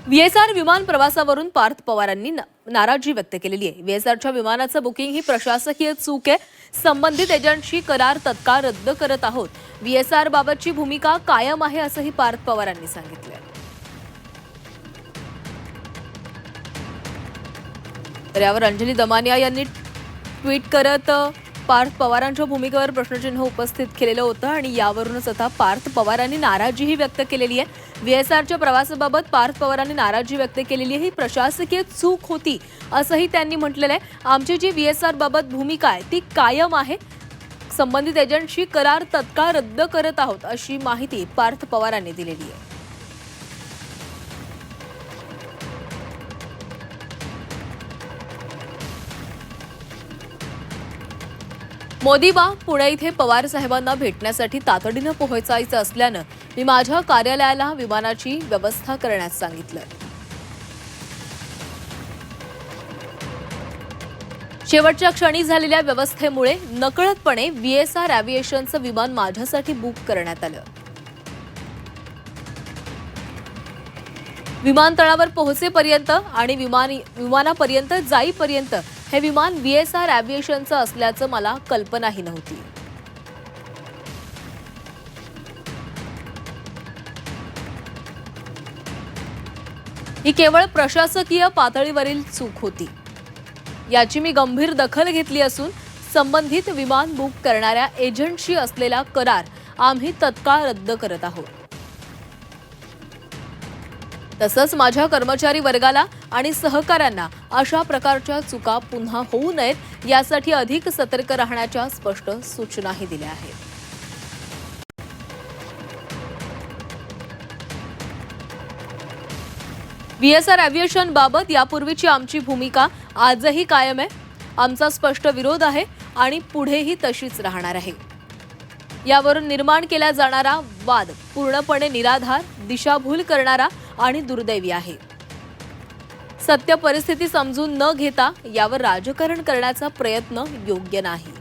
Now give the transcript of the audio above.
व्हीएसआर विमान प्रवासावरून पार्थ पवारांनी नाराजी व्यक्त केलेली आहे। व्हीएसआरच्या विमानाचं बुकिंग ही प्रशासकीय चूक आहे। संबंधित एजंटशी करार तत्काळ रद्द करत आहोत। व्हीएसआर बाबतची भूमिका कायम आहे असंही पार्थ पवारांनी सांगितलं। तर यावर अंजली दमानिया यांनी ट्विट करत पार्थ पवारांच्या भूमिकेवर प्रश्नचिन्ह उपस्थित केलेलं होतं आणि यावरूनच आता पार्थ पवारांनी नाराजीही व्यक्त केलेली आहे। व्हीएसआरच्या प्रवासाबाबत पार्थ पवारांनी नाराजी व्यक्त केलेली आहे। ही प्रशासकीय चूक होती असंही त्यांनी म्हटलेलं आहे। आमची जी व्हीएसआर बाबत भूमिका आहे ती कायम आहे। संबंधित एजंटशी करार तत्काळ रद्द करत आहोत अशी माहिती पार्थ पवारांनी दिलेली आहे। मोदी बा पुणे इथे पवार साहेबांना भेटण्यासाठी तातडीनं पोहोचायचं असल्यानं मी माझ्या कार्यालयाला विमानाची व्यवस्था करण्यास सांगितलं। शेवटच्या क्षणी झालेल्या व्यवस्थेमुळे नकळतपणे व्हीएसआर एव्हिएशनचं विमान माझ्यासाठी बुक करण्यात आलं। विमानतळावर पोहोचेपर्यंत आणि विमानापर्यंत जाईपर्यंत हे विमान व्हीएसआर एव्हिएशनचं असल्याचं मला कल्पनाही नव्हती। ही केवळ प्रशासकीय पातळीवरील चूक होती। याची मी गंभीर दखल घेतली असून संबंधित विमान बुक करणाऱ्या एजंटशी असलेला करार आम्ही तत्काळ रद्द करत आहोत। तसंच माझ्या कर्मचारी वर्गाला आणि सहकाऱ्यांना अशा प्रकारच्या चुका पुन्हा होऊ नयेत यासाठी अधिक सतर्क राहण्याच्या स्पष्ट सूचनाही दिल्या आहेत। व्हीएसआर एव्हिएशन बाबत यापूर्वीची आमची भूमिका आजही कायम आहे। आमचा स्पष्ट विरोध आहे आणि पुढेही तशीच राहणार आहे। यावरून निर्माण केला जाणारा वाद पूर्णपणे निराधार, दिशाभूल करणारा आणि दुर्दैवी आहे। सत्य परिस्थिती समजून न घेता यावर राजकारण करण्याचा प्रयत्न योग्य नाही।